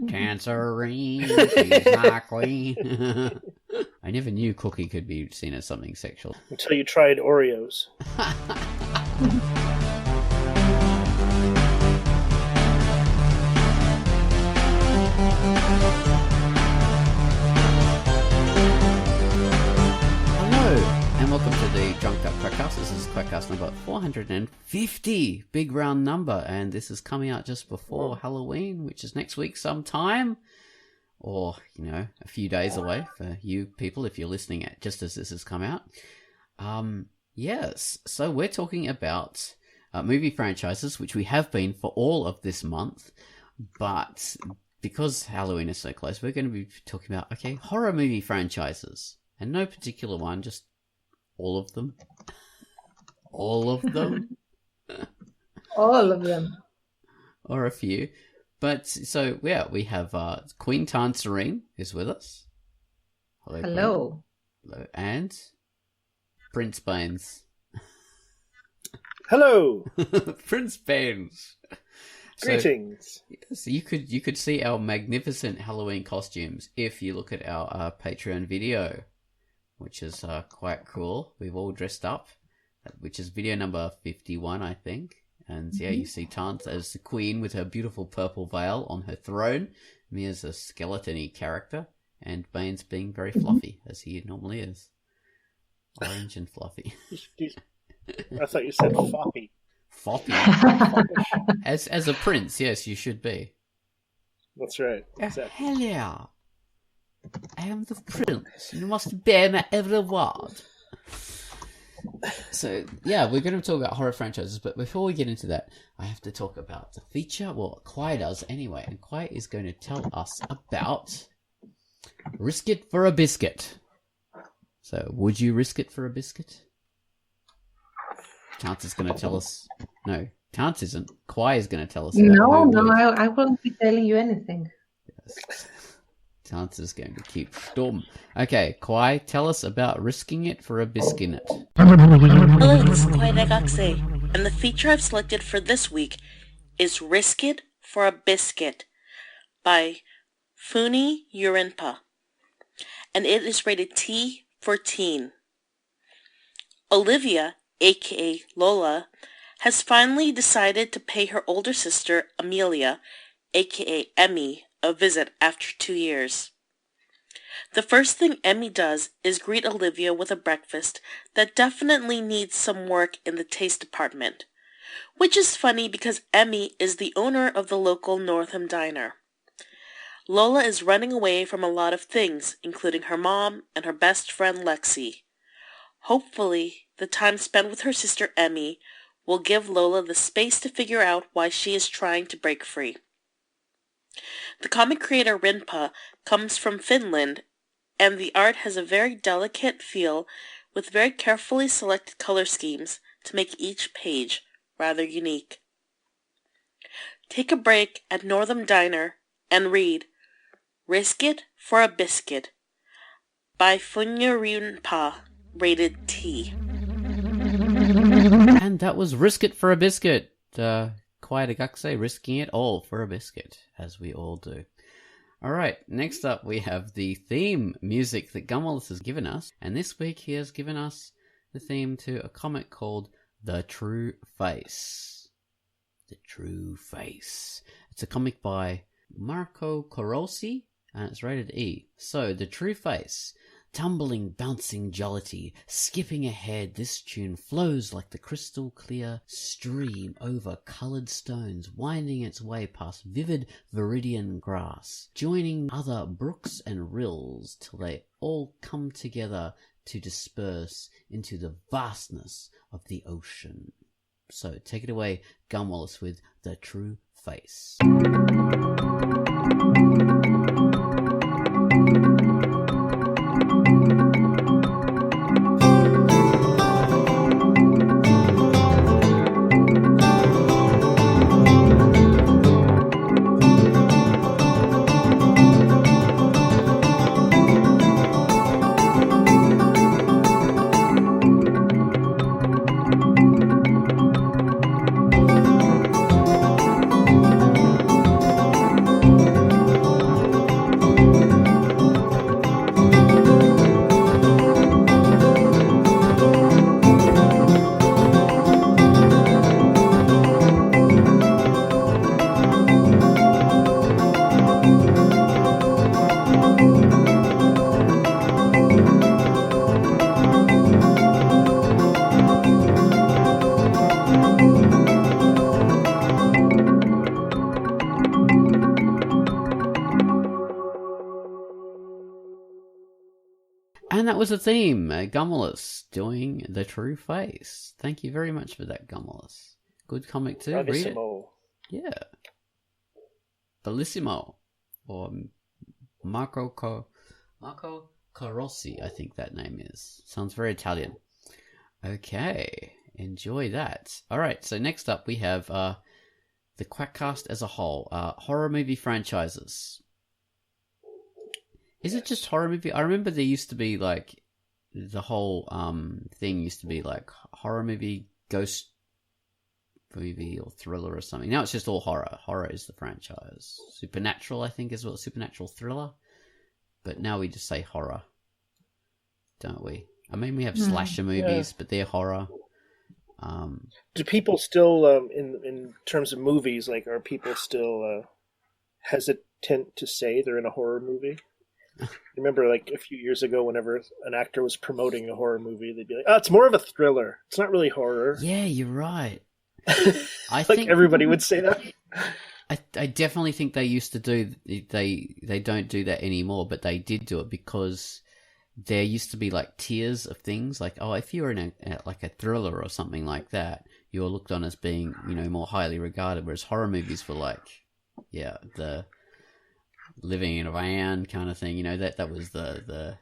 Tangerine, she's my queen. I never knew Cookie could be seen as something sexual. Until you tried Oreos. And welcome to the Drunk Up QUACKCAST. This is QUACKCAST number 450, big round number, and this is coming out just before Halloween, which is next week sometime, or, a few days away for you people if you're listening at just as this has come out. Yes, so we're talking about movie franchises, which we have been for all of this month, but because Halloween is so close, we're going to be talking about, horror movie franchises, and no particular one, just all of them. All of them. All of them. Or a few. But, so, yeah, we have Queen Tangerine is with us. Hello. Hello. And Prince Baines. Hello. Prince Baines. Greetings. So you could see our magnificent Halloween costumes if you look at our Patreon video, which is quite cool. We've all dressed up, which is video number 51, I think. And yeah, you see Tance as the queen with her beautiful purple veil on her throne, me as a skeleton-y character, and Baines being very fluffy, as he normally is. Orange and fluffy. I thought you said floppy. Floppy? As a prince, yes, you should be. That's right. Exactly. Hello. I am the prince. You must bear my every word. So, yeah, we're going to talk about horror franchises, but before we get into that, I have to talk about the feature. Well, Quai does anyway, and Quai is going to tell us about Risk It for a Biscuit. So, would you risk it for a biscuit? Tance is going to tell us. No, Tance isn't. Quai is going to tell us. No, I won't be telling you anything. Yes. Tance is going to keep storm. Okay, Quai, tell us about risking it for a biscuit. Hello, this is QUACKCAST, and the feature I've selected for this week is Risk It for a Biscuit by Funi Urinpa, and it is rated T for teen. Olivia, aka Lola, has finally decided to pay her older sister, Amelia, aka Emmy, a visit after 2 years. The first thing Emmy does is greet Olivia with a breakfast that definitely needs some work in the taste department, which is funny because Emmy is the owner of the local Northam diner. Lola is running away from a lot of things, including her mom and her best friend Lexi. Hopefully, the time spent with her sister Emmy will give Lola the space to figure out why she is trying to break free. The comic creator Rinpa comes from Finland, and the art has a very delicate feel with very carefully selected color schemes to make each page rather unique. Take a break at Northam Diner and read Risk It for a Biscuit by Funi Urinpa, rated T. And that was Risk It for a Biscuit. QUACKCAST, risking it all for a biscuit, as we all do. Alright, next up we have the theme music that Gunwallace has given us, and this week he has given us the theme to a comic called The True Face. The True Face. It's a comic by Marco Carosi, and it's rated E. So, The True Face. Tumbling, bouncing jollity, skipping ahead, this tune flows like the crystal clear stream over coloured stones, winding its way past vivid viridian grass, joining other brooks and rills till they all come together to disperse into the vastness of the ocean. So take it away, Gunwallace, with The True Face. And that was a theme. Gumulus doing The True Face. Thank you very much for that, Gumulus. Good comic too. Read it. Yeah. Bellissimo. Or Marco Carossi, I think that name is. Sounds very Italian. Okay. Enjoy that. Alright, so next up we have the QUACKCAST as a whole. Horror movie franchises. Is it just horror movie? I remember there used to be like the whole thing used to be like horror movie, ghost movie, or thriller or something. Now it's just all horror. Horror is the franchise. Supernatural, I think, as well. Supernatural thriller. But now we just say horror, don't we? I mean, we have slasher movies, but they're horror. Do people still, in terms of movies, like, are people still hesitant to say they're in a horror movie? Remember, like, a few years ago, whenever an actor was promoting a horror movie, they'd be like, "Oh, it's more of a thriller. It's not really horror." Yeah, you're right. I think everybody would say that. I definitely think they used to do. They don't do that anymore, but they did do it because there used to be like tiers of things. Like, oh, if you were in a thriller or something like that, you were looked on as being, more highly regarded. Whereas horror movies were like, the living in a van kind of thing, that was the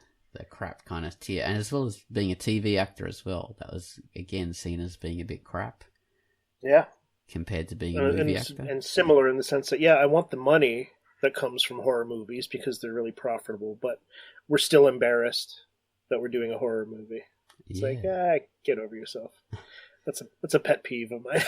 crap kind of tier. And as well as being a TV actor as well, that was again seen as being a bit crap. Yeah. Compared to being a movie actor. And similar in the sense that, I want the money that comes from horror movies because they're really profitable, but we're still embarrassed that we're doing a horror movie. It's like, get over yourself. That's a pet peeve of mine.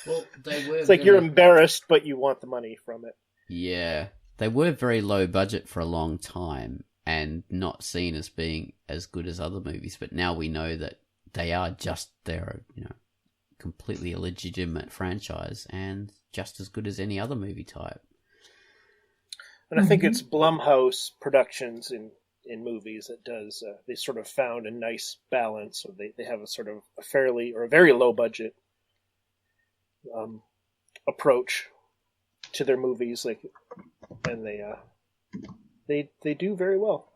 Well, they were. It's like you're embarrassed, but you want the money from it. Yeah. They were very low budget for a long time and not seen as being as good as other movies, but now we know that they're completely a legitimate franchise and just as good as any other movie type. And I think it's Blumhouse Productions in movies that does, they sort of found a nice balance. So they have a sort of a fairly or a very low budget approach to their movies, and they do very well.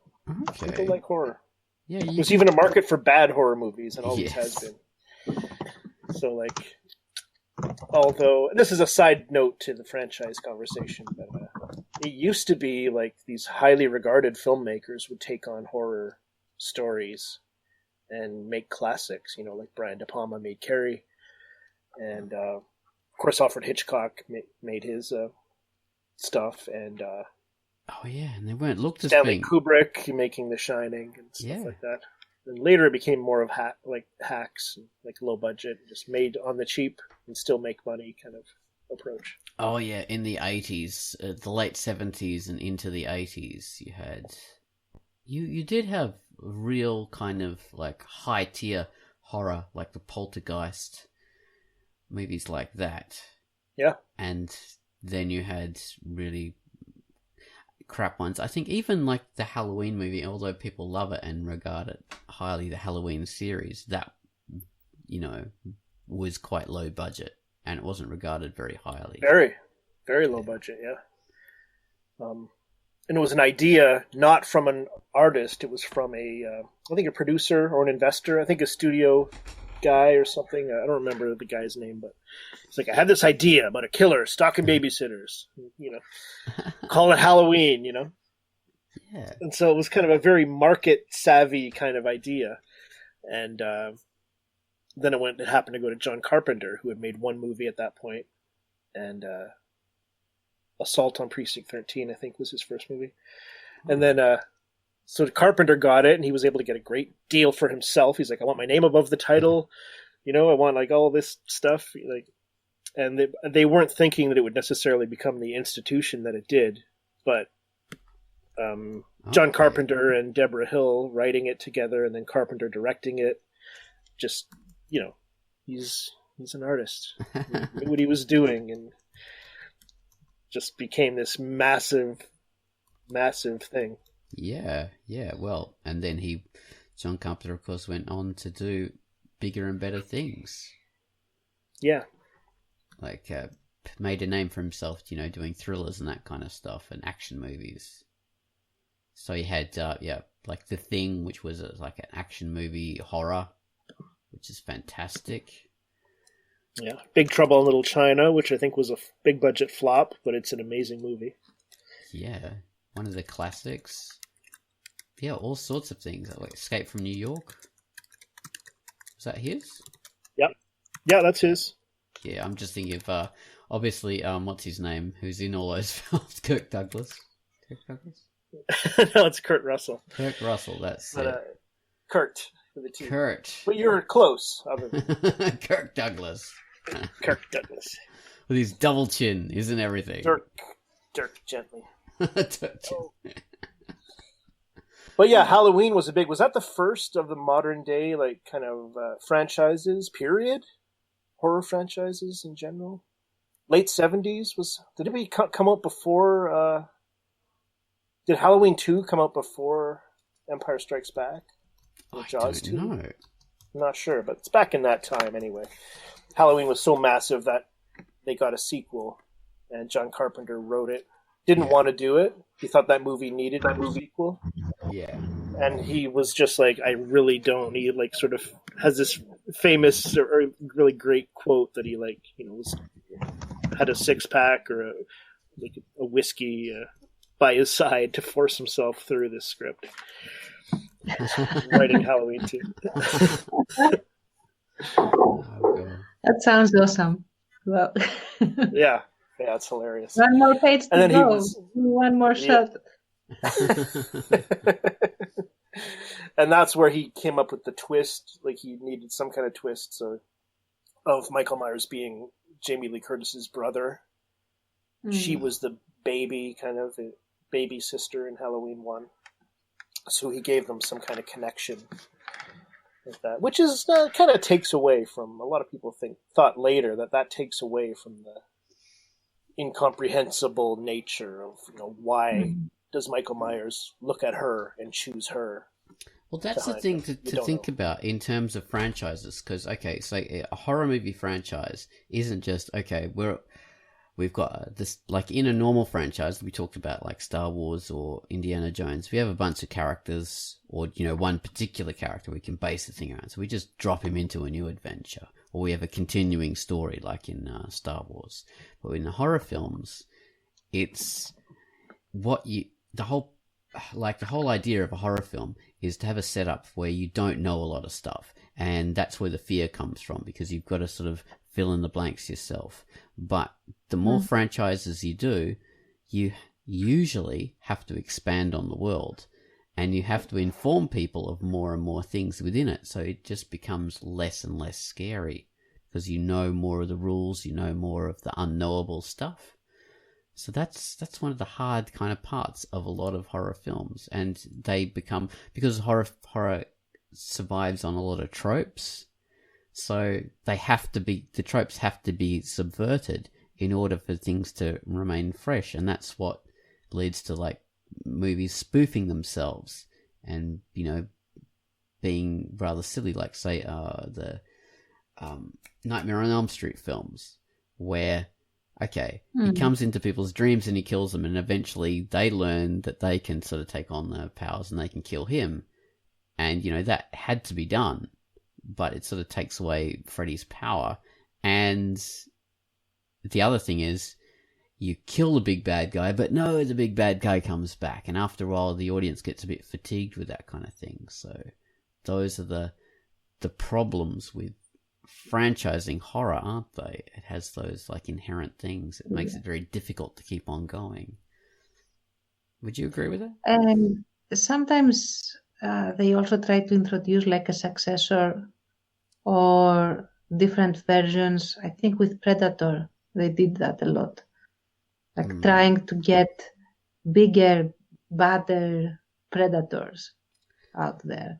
Okay. People like horror. Yeah, there's even a market for bad horror movies, and always has been. So, although this is a side note to the franchise conversation, but it used to be like these highly regarded filmmakers would take on horror stories and make classics. Like Brian De Palma made Carrie, and of course Alfred Hitchcock made his stuff, and and they weren't looked as Stanley being... Kubrick making The Shining and stuff like that. And later it became more of hacks, like low budget, just made on the cheap and still make money kind of approach. Oh yeah, in the 80s, the late 70s and into the 80s, you did have real kind of like high tier horror, like the Poltergeist movies like that. Yeah. And then you had really crap ones. I think even like the Halloween movie, although people love it and regard it highly, the Halloween series, that, was quite low budget and it wasn't regarded very highly. Very, very low budget, yeah. And it was an idea not from an artist, it was from I think a producer or an investor, I think a studio guy or something. I don't remember the guy's name, but it's like, I had this idea about a killer stalking babysitters, call it Halloween, Yeah. And so it was kind of a very market savvy kind of idea. And then it happened to go to John Carpenter, who had made one movie at that point, and Assault on Precinct 13, I think, was his first movie. And then so Carpenter got it, and he was able to get a great deal for himself. He's like, I want my name above the title, I want like all this stuff, and they weren't thinking that it would necessarily become the institution that it did, but John Carpenter and Deborah Hill writing it together, and then Carpenter directing it, just he's an artist. He knew what he was doing, and just became this massive thing. Yeah, well, and then John Carpenter, of course, went on to do bigger and better things. Yeah. Like, made a name for himself, doing thrillers and that kind of stuff, and action movies. So he had, like The Thing, which was like an action movie horror, which is fantastic. Yeah, Big Trouble in Little China, which I think was a big budget flop, but it's an amazing movie. Yeah, one of the classics. Yeah, all sorts of things, like Escape from New York. Was that his? Yep. Yeah, that's his. Yeah, I'm just thinking of, obviously, what's his name? Who's in all those films? Kirk Douglas? Kirk Douglas? No, it's Kurt Russell. Kurt Russell, that's it. Kurt, for the T. Kurt. But you're close. Kirk Douglas. Kirk Douglas. With his double chin, isn't everything? Dirk gently. Dirk chin. But yeah, Halloween was was that the first of the modern day, like, kind of franchises, period? Horror franchises in general? Late 70s? Did it come out before, did Halloween 2 come out before Empire Strikes Back? Or Jaws 2? No. I'm not sure, but it's back in that time anyway. Halloween was so massive that they got a sequel, and John Carpenter wrote it. Didn't want to do it. He thought that movie needed a sequel. Yeah. And he was just like, I really don't. He like sort of has this famous or really great quote that he like, had a 6-pack or a whiskey by his side to force himself through this script. Writing Halloween 2. That sounds awesome. Well, yeah, it's hilarious. One more page to and then go. One more shot. And that's where he came up with the twist. Like, he needed some kind of twist, so of Michael Myers being Jamie Lee Curtis's brother. She was the baby, kind of a baby sister in Halloween 1. So he gave them some kind of connection with that, which is kind of takes away from, a lot of people thought later that takes away from the incomprehensible nature of, why does Michael Myers look at her and choose her. Well, that's the thing to think about in terms of franchises, because, okay, so a horror movie franchise isn't just, okay, we've got this, like in a normal franchise we talked about, like Star Wars or Indiana Jones, we have a bunch of characters, or, one particular character we can base the thing around. So we just drop him into a new adventure, or we have a continuing story like in Star Wars. But in the horror films, it's the whole idea of a horror film is to have a setup where you don't know a lot of stuff. And that's where the fear comes from, because you've got to sort of fill in the blanks yourself. But the more franchises you do, you usually have to expand on the world, and you have to inform people of more and more things within it. So it just becomes less and less scary, because you know more of the rules, you know more of the unknowable stuff. So that's one of the hard kind of parts of a lot of horror films. And they become, because horror survives on a lot of tropes, so the tropes have to be subverted in order for things to remain fresh. And that's what leads to, like, movies spoofing themselves and, being rather silly, like, say, the Nightmare on Elm Street films, where, okay, he comes into people's dreams and he kills them, and eventually they learn that they can sort of take on the powers and they can kill him. And, that had to be done, but it sort of takes away Freddy's power. And the other thing is, you kill the big bad guy, but no, the big bad guy comes back. And after a while, the audience gets a bit fatigued with that kind of thing. So those are the problems with franchising horror, aren't they? It has those, like, inherent things. It makes it very difficult to keep on going. Would you agree with that? Sometimes they also try to introduce like a successor or different versions. I think with Predator, they did that a lot. Like trying to get bigger, badder predators out there,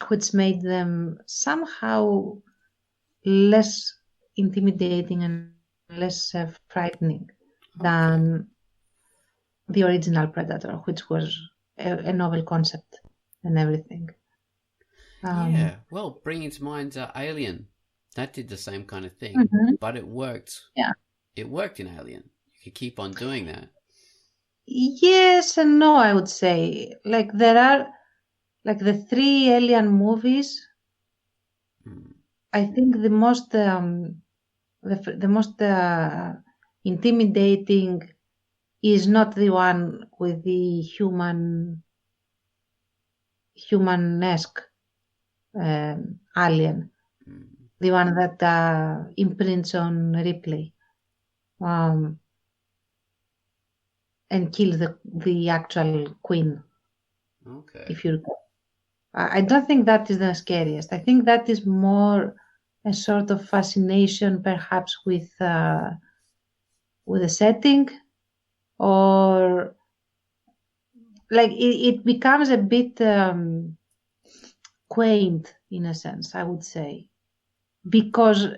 which made them somehow less intimidating and less frightening than the original Predator, which was a novel concept and everything. Yeah, well, bringing to mind Alien, that did the same kind of thing, but it worked. Yeah, it worked in Alien. You could keep on doing that. Yes and no, I would say. Like, there are like the 3 Alien movies, I think the most intimidating is not the one with the human-esque alien, the one that imprints on Ripley and kills the actual queen. Okay. If you recall. I don't think that is the scariest. I think that is more a sort of fascination, perhaps with the setting, or like it becomes a bit quaint in a sense, I would say, because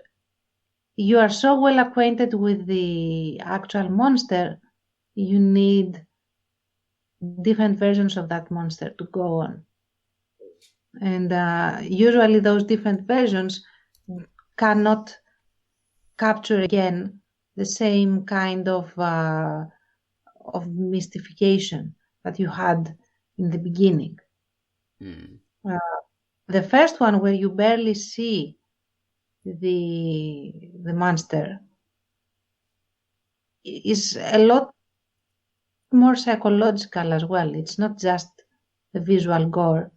you are so well acquainted with the actual monster, you need different versions of that monster to go on. And usually those different versions cannot capture again the same kind of mystification that you had in the beginning. The first one, where you barely see the monster, is a lot more psychological as well. It's not just the visual gore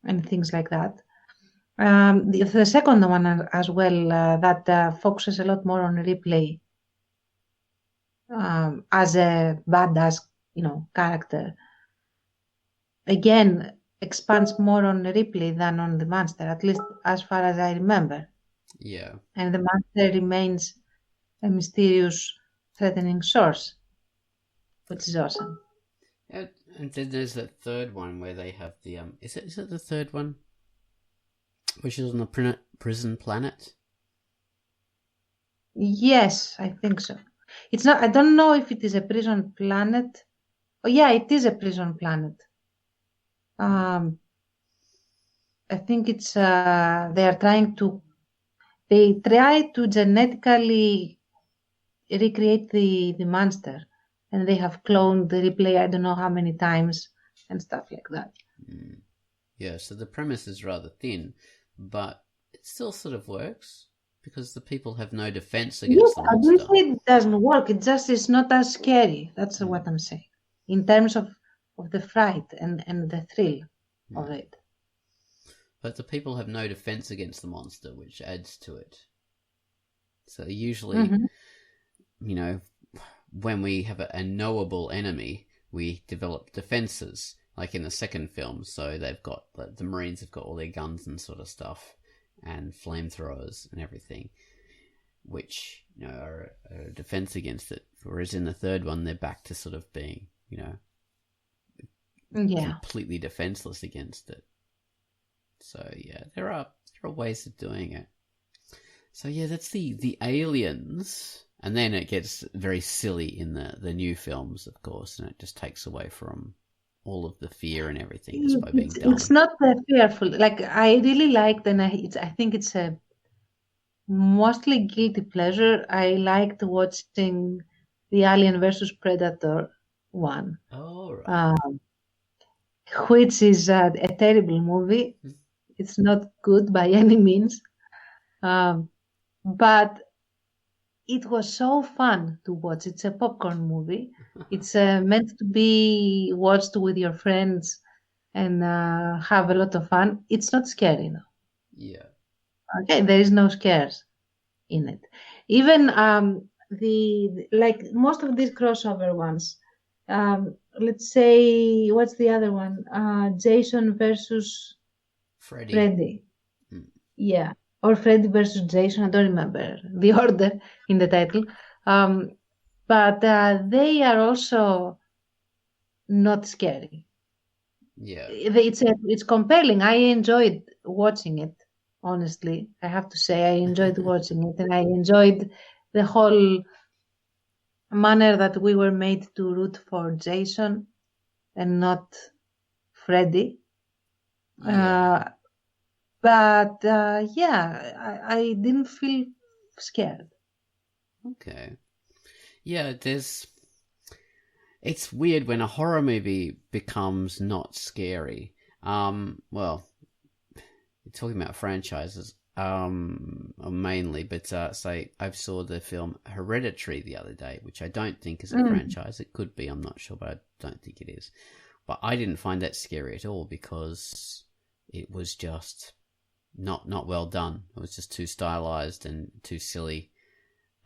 and things like that. The second one as well, that focuses a lot more on Ripley as a badass, character. Again, expands more on Ripley than on the monster, at least as far as I remember. Yeah. And the monster remains a mysterious, threatening source, which is awesome. And then there's that third one where they have the is it the third one, which is on the prison planet? Yes, I think so. It's not. I don't know if it is a prison planet. Oh, yeah, it is a prison planet. I think it's they try to genetically recreate the monster, and they have cloned the Ripley I don't know how many times and stuff like that. Yeah, so the premise is rather thin, but it still sort of works because the people have no defense against the monster. I don't say it doesn't work. It just is not as scary. That's what I'm saying. In terms of the fright and the thrill of it. But the people have no defense against the monster, which adds to it. So usually, when we have a knowable enemy, we develop defenses, like in the second film. So they've got, the Marines have got all their guns and sort of stuff, and flamethrowers and everything, which, are a defense against it. Whereas in the third one, they're back to sort of being, completely defenseless against it. So yeah, there are ways of doing it. So yeah, that's the aliens, and then it gets very silly in the new films, of course, and it just takes away from all of the fear and everything just by being dumb. It's not that fearful. Like, I really liked, and I think it's a mostly guilty pleasure. I liked watching the Alien versus Predator one. Oh, right. Which is a terrible movie. It's not good by any means. But it was so fun to watch. It's a popcorn movie. It's meant to be watched with your friends and have a lot of fun. It's not scary, no. Yeah. Okay, there is no scares in it. Even like most of these crossover ones, let's say, what's the other one? Jason versus Freddy. Yeah. Or Freddy versus Jason. I don't remember the order in the title. But they are also not scary. Yeah. It's compelling. I enjoyed watching it, honestly. I have to say, I enjoyed watching it, and I enjoyed the whole manner that we were made to root for Jason and not Freddy. Yeah. But I didn't feel scared. Okay. Yeah, it's weird when a horror movie becomes not scary. Well, you're talking about franchises, mainly, but say I saw the film Hereditary the other day, which I don't think is a franchise. It could be, I'm not sure, but I don't think it is. But I didn't find that scary at all because it was just not well done. It was just too stylized and too silly.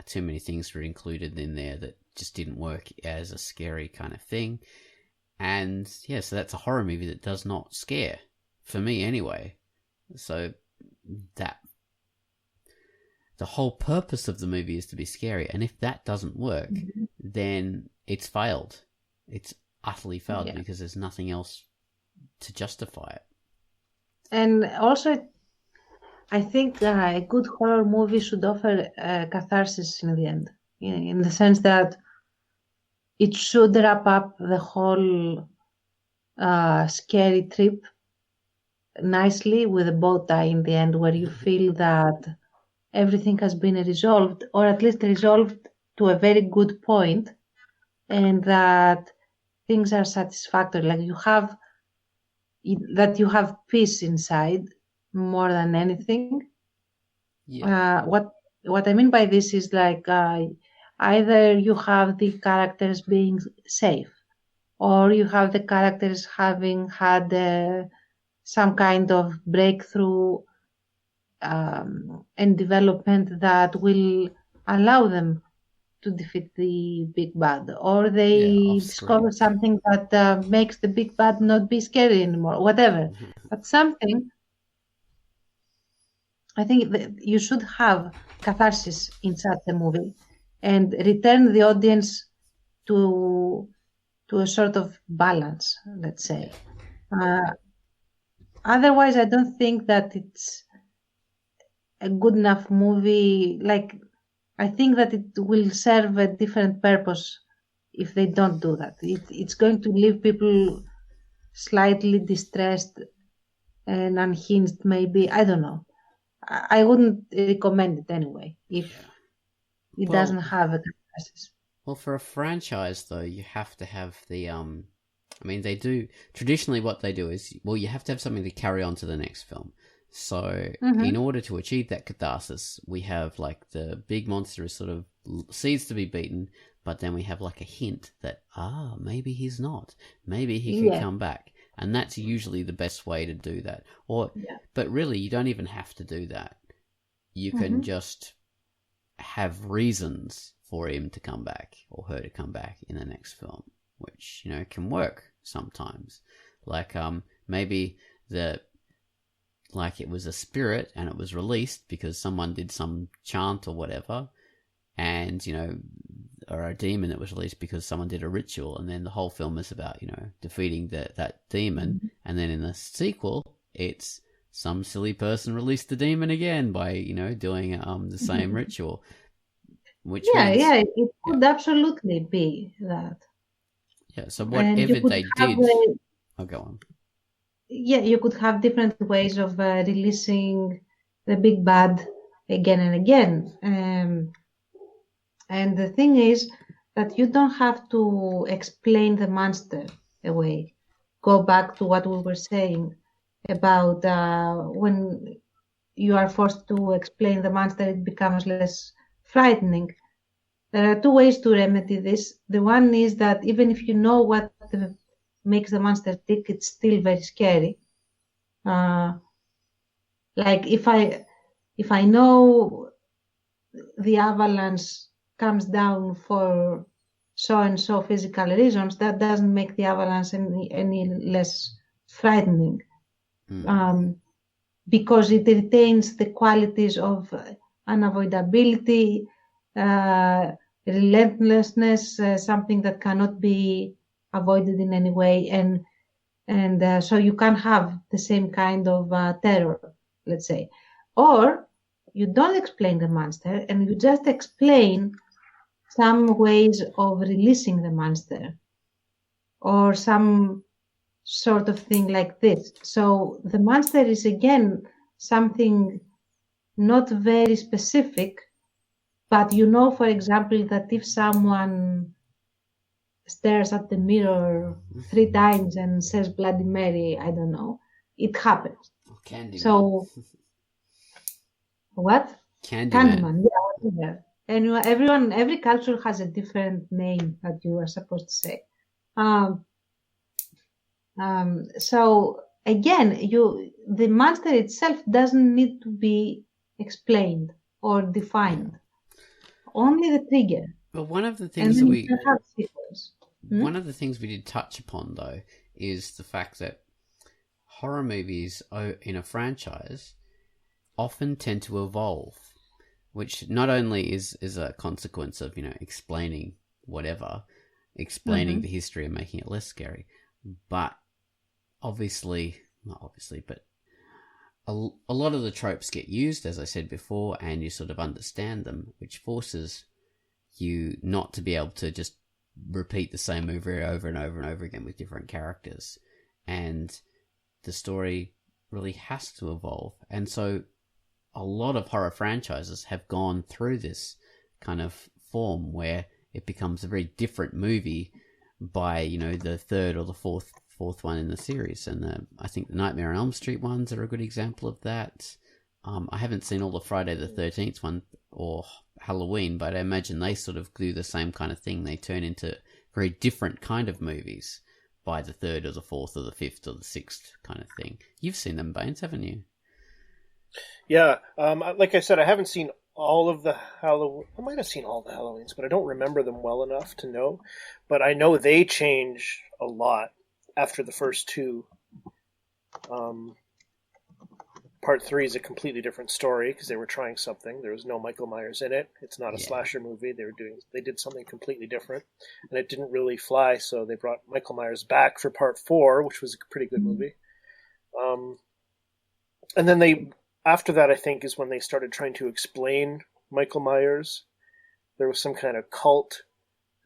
Too many things were included in there that just didn't work as a scary kind of thing. And yeah, so that's a horror movie that does not scare, for me anyway. So that the whole purpose of the movie is to be scary, and if that doesn't work, then it's failed. It's utterly failed because there's nothing else to justify it. And also, I think a good horror movie should offer catharsis in the end, in the sense that it should wrap up the whole scary trip nicely with a bow tie in the end, where you feel that everything has been resolved, or at least resolved to a very good point, and that things are satisfactory. Like you have peace inside more than anything. Yeah. What I mean by this is like either you have the characters being safe, or you have the characters having had some kind of breakthrough and development that will allow them to defeat the big bad, or they discover something that makes the big bad not be scary anymore, whatever. But something, I think that you should have catharsis in such a movie and return the audience to a sort of balance, let's say. Otherwise, I don't think that it's a good enough movie. Like, I think that it will serve a different purpose if they don't do that. It's going to leave people slightly distressed and unhinged, maybe. I don't know. I wouldn't recommend it anyway if it doesn't have a catharsis. Well, for a franchise, though, you have to have the I mean, they do traditionally. What they do is, well, you have to have something to carry on to the next film. So, in order to achieve that catharsis, we have like the big monster is sort of seeds to be beaten, but then we have like a hint that maybe he's not, maybe he can come back, and that's usually the best way to do that. But really, you don't even have to do that. You can just have reasons for him to come back or her to come back in the next film, which can work sometimes. Like maybe like it was a spirit and it was released because someone did some chant or whatever, and or a demon that was released because someone did a ritual, and then the whole film is about defeating that demon, and then in the sequel it's some silly person released the demon again by doing the same ritual, which it could absolutely be that. So whatever they did, I'll go on. You could have different ways of releasing the big bad again and again. And the thing is that you don't have to explain the monster away. Go back to what we were saying about when you are forced to explain the monster, it becomes less frightening. There are two ways to remedy this. The one is that even if you know what makes the monster tick, it's still very scary. Like if I know the avalanche comes down for so and so physical reasons, that doesn't make the avalanche any less frightening, because it retains the qualities of unavoidability, relentlessness, something that cannot be avoided in any way, and so you can have the same kind of terror, let's say. Or you don't explain the monster and you just explain some ways of releasing the monster or some sort of thing like this. So the monster is again something not very specific, but for example, that if someone stares at the mirror 3 times and says Bloody Mary, I don't know, it happens. Candyman. So, what? Candyman. Yeah. Anyway, every culture has a different name that you are supposed to say. So again, the monster itself doesn't need to be explained or defined. Only the trigger. But one of the And things then that you can have sequels. one of the things we did touch upon though is the fact that horror movies in a franchise often tend to evolve, which not only is a consequence of, explaining whatever, explaining the history and making it less scary, but not obviously, but a lot of the tropes get used, as I said before, and you sort of understand them, which forces you not to be able to just repeat the same movie over and over and over again with different characters. And the story really has to evolve. And so a lot of horror franchises have gone through this kind of form where it becomes a very different movie by, the third or the fourth one in the series. And I think the Nightmare on Elm Street ones are a good example of that. I haven't seen all the Friday the 13th one or Halloween, but I imagine they sort of do the same kind of thing. They turn into very different kind of movies by the third or the fourth or the fifth or the sixth kind of thing. You've seen them, Baines, haven't you? Yeah. Like I said, I haven't seen all of the Halloween. I might have seen all the Halloweens, but I don't remember them well enough to know. But I know they change a lot after the first two. Part 3 is a completely different story because they were trying something. There was no Michael Myers in it. It's not a slasher movie. They did something completely different, and it didn't really fly. So they brought Michael Myers back for Part 4, which was a pretty good movie. And then after that, I think, is when they started trying to explain Michael Myers. There was some kind of cult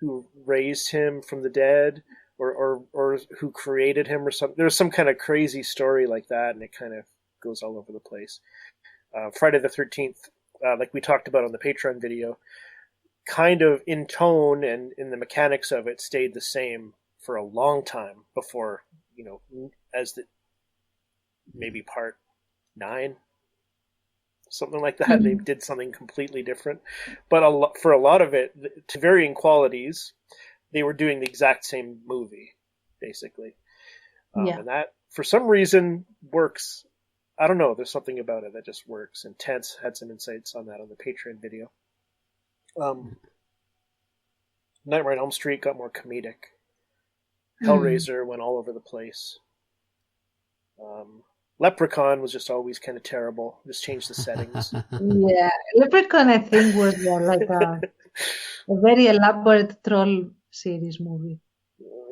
who raised him from the dead, or who created him, or something. There was some kind of crazy story like that, and it kind of goes all over the place. Friday the 13th, like we talked about on the Patreon video, kind of in tone and in the mechanics of it stayed the same for a long time before, maybe part 9, something like that. They did something completely different. But for a lot of it, to varying qualities, they were doing the exact same movie, basically. And that, for some reason, works. I don't know. There's something about it that just works. And Tense had some insights on that on the Patreon video. Nightmare on Elm Street got more comedic. Hellraiser went all over the place. Leprechaun was just always kind of terrible. Just changed the settings. Yeah, Leprechaun, I think, was like a very elaborate troll series movie.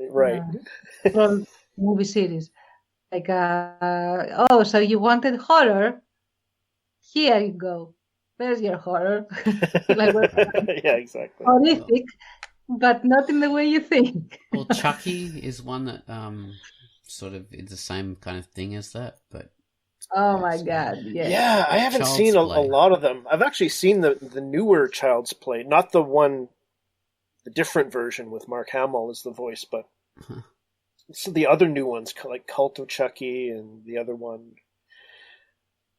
Right. Troll movie series. Like, so you wanted horror? Here you go. There's your horror. Yeah, exactly. Horrific, but not in the way you think. Well, Chucky is one that sort of is the same kind of thing as that, but oh my god, yeah. Yeah, I haven't seen a lot of them. I've actually seen the newer Child's Play, not the different version with Mark Hamill as the voice, but so the other new ones, like Cult of Chucky and the other one,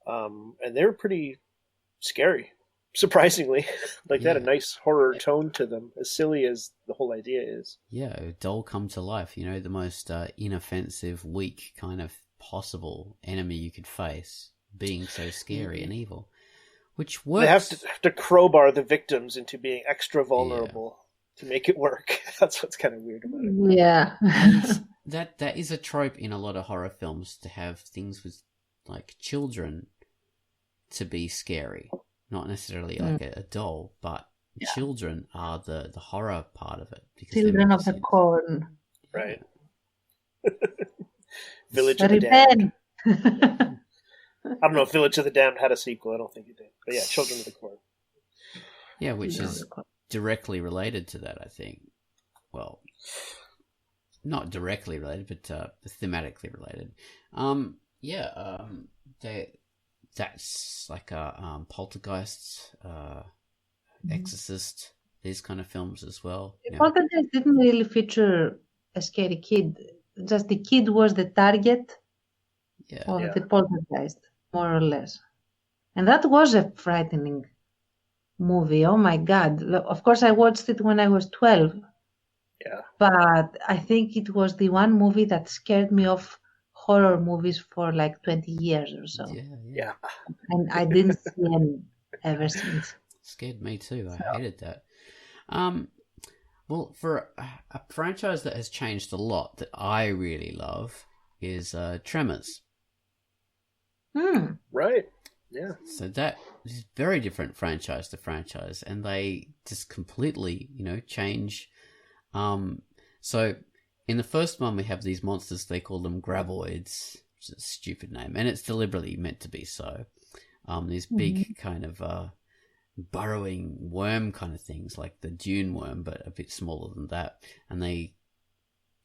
and they were pretty scary, surprisingly. They had a nice horror tone to them, as silly as the whole idea is. Yeah, a doll come to life, the most inoffensive, weak kind of possible enemy you could face, being so scary and evil, which works. They have to crowbar the victims into being extra vulnerable to make it work. That's what's kind of weird about it. Yeah. And that is a trope in a lot of horror films, to have things with like children to be scary. Not necessarily like a doll, but children are the horror part of it. Because Children of the Corn. Right. Village of the Damned. I don't know if Village of the Damned had a sequel. I don't think it did. But yeah, Children of the Corn. Yeah, which is directly related to that, I think. Well, not directly related, but thematically related. That's like Poltergeist, Exorcist, these kind of films as well. Poltergeist didn't really feature a scary kid. Just the kid was the target, Yeah. or Yeah. the poltergeist, more or less. And that was a frightening movie. Oh my God. Of course, I watched it when I was 12, Yeah. but I think it was the one movie that scared me off horror movies for like 20 years or so. Yeah. Yeah. And I didn't see any ever since. Scared me too. I hated that. Well, for a franchise that has changed a lot that I really love is Tremors. Right. Yeah. So that is very different franchise to franchise, and they just completely, change. So in the first one, we have these monsters. They call them graboids, which is a stupid name, and it's deliberately meant to be so. These big kind of burrowing worm kind of things, like the dune worm, but a bit smaller than that, and they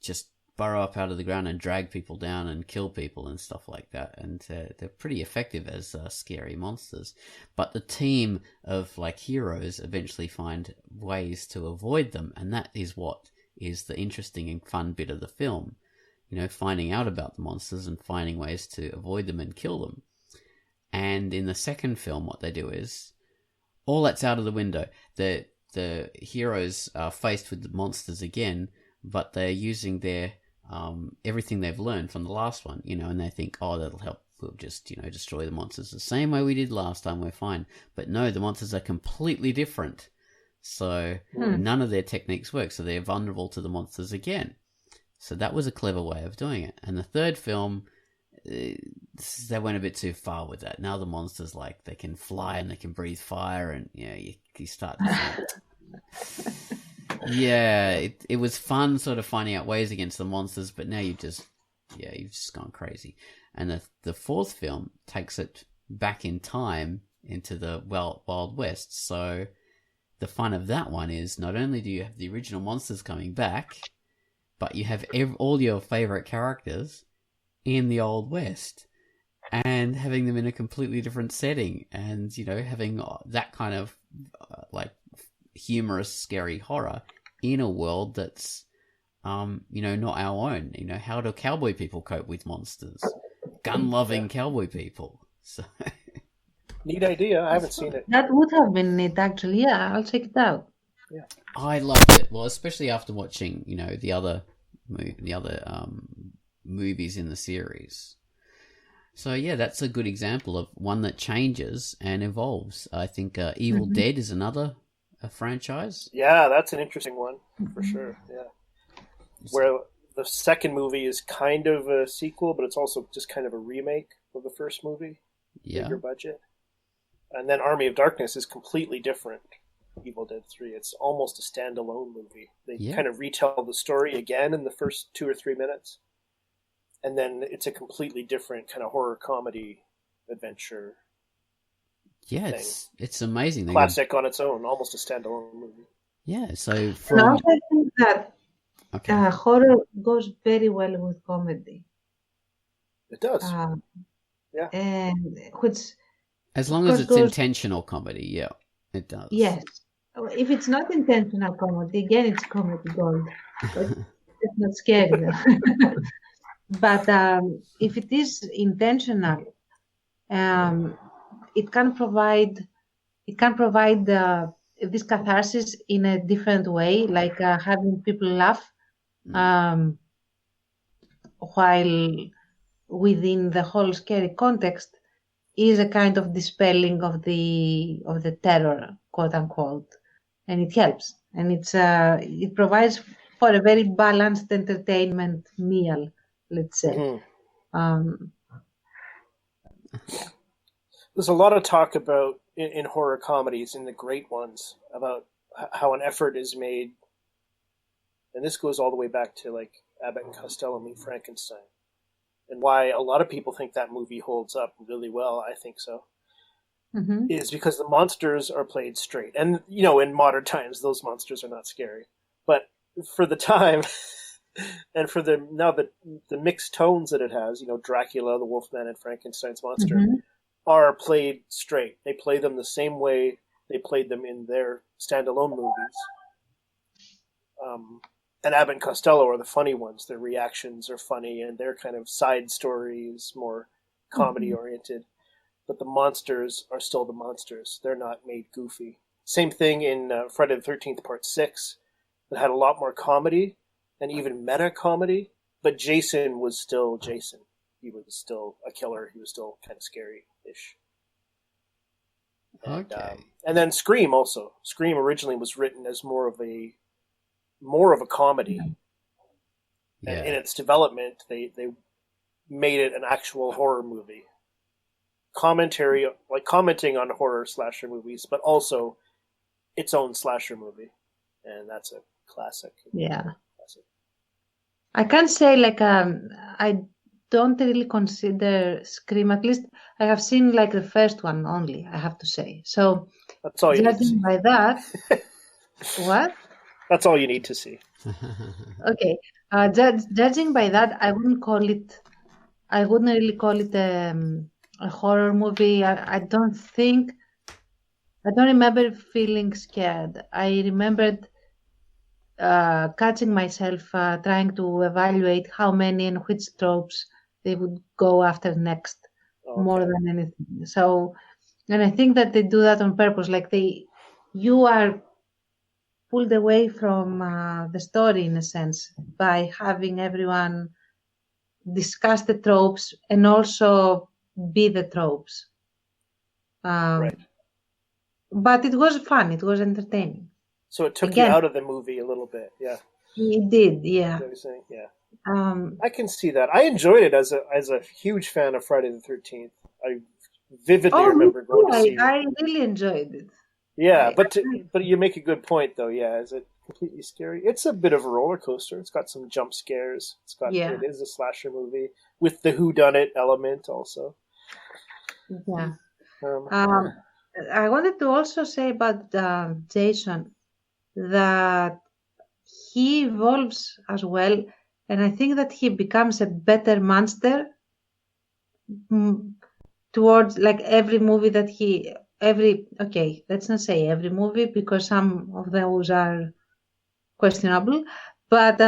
just burrow up out of the ground and drag people down and kill people and stuff like that, and they're pretty effective as scary monsters. But the team of heroes eventually find ways to avoid them, and that is what is the interesting and fun bit of the film, finding out about the monsters and finding ways to avoid them and kill them. And in the second film, what they do is all that's out of the window. The heroes are faced with the monsters again, but they're using their everything they've learned from the last one, and they think, oh, that'll help. We'll just, destroy the monsters the same way we did last time. We're fine. But no, the monsters are completely different. So none of their techniques work. So they're vulnerable to the monsters again. So that was a clever way of doing it. And the third film, they went a bit too far with that. Now the monsters, they can fly and they can breathe fire, and you start to think, yeah, it was fun sort of finding out ways against the monsters, but now you've just gone crazy. And the fourth film takes it back in time into the Wild West. So the fun of that one is not only do you have the original monsters coming back, but you have all your favorite characters in the Old West and having them in a completely different setting, and having that kind of humorous, scary horror in a world that's not our own. How do cowboy people cope with monsters? Gun-loving cowboy people. So Neat idea. I haven't seen it. That would have been neat, actually. Yeah, I'll check it out. Yeah. I loved it. Well, especially after watching, the other movies in the series. So yeah, that's a good example of one that changes and evolves. I think Evil Dead is another franchise. Yeah, that's an interesting one for sure. Yeah, where the second movie is kind of a sequel, but it's also just kind of a remake of the first movie. Yeah, bigger budget. And then Army of Darkness is completely different. Evil Dead 3. It's almost a standalone movie. They kind of retell the story again in the first 2 or 3 minutes. And then it's a completely different kind of horror comedy adventure. Yeah, it's amazing. Classic on its own, almost a standalone movie. Yeah, so And also I think that horror goes very well with comedy. It does. Yeah. And which, as long as it's intentional comedy, yeah, it does. Yes. If it's not intentional comedy, again, it's comedy gold. It's not scary. But if it is intentional, it can provide this catharsis in a different way, like having people laugh while within the whole scary context is a kind of dispelling of the terror, quote unquote, and it helps, and it provides for a very balanced entertainment meal, let's say. There's a lot of talk about in horror comedies, in the great ones, about how an effort is made, and this goes all the way back to Abbott and Costello Meet Frankenstein, and why a lot of people think that movie holds up really well. I think so. Is because the monsters are played straight, and in modern times those monsters are not scary, but for the time. And for the mixed tones that it has, Dracula, the Wolfman, and Frankenstein's monster are played straight. They play them the same way they played them in their standalone movies. And Abbott and Costello are the funny ones. Their reactions are funny, and their kind of side story is more comedy oriented, but the monsters are still the monsters. They're not made goofy. Same thing in Friday the 13th Part 6, that had a lot more comedy and even meta comedy, but Jason was still Jason. He was still a killer. He was still kind of scary-ish. And, Okay. And then Scream also. Scream originally was written as more of a comedy. Yeah. And in its development, they made it an actual horror movie. Commentary, like commenting on horror slasher movies, but also its own slasher movie. And that's a classic. Yeah. Classic. I can't say like I don't really consider Scream. At least I have seen like the first one only, I have to say. So That's all you need to see. judging by that, what? That's all you need to see. Okay. Judging by that, I wouldn't really call it a horror movie. I don't remember feeling scared. I remembered catching myself trying to evaluate how many and which tropes they would go after next, more than anything. So, and I think that they do that on purpose. Like you are pulled away from the story in a sense by having everyone discuss the tropes and also be the tropes. Right. But it was fun. It was entertaining. So it took you out of the movie a little bit. Yeah. It did. Yeah. You know what I'm saying? Yeah. I can see that. I enjoyed it as a huge fan of Friday the 13th. I vividly remember going to see it. I really enjoyed it. Yeah, but you make a good point though. Yeah, is it completely scary? It's a bit of a roller coaster. It's got some jump scares. It is a slasher movie with the whodunit element also. Yeah. I wanted to also say about Jason that he evolves as well, and I think that he becomes a better monster towards like every movie that let's not say every movie because some of those are questionable, but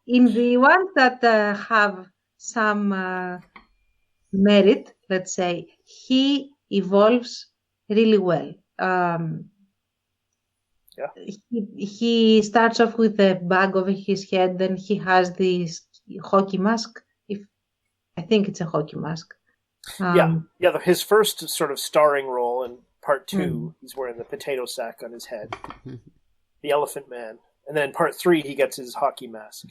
in the ones that have some merit, let's say, he evolves really well. He starts off with a bag over his head, then he has this hockey mask. I think it's a hockey mask. His first sort of starring role in part 2, he's wearing the potato sack on his head, the Elephant Man, and then part 3 he gets his hockey mask.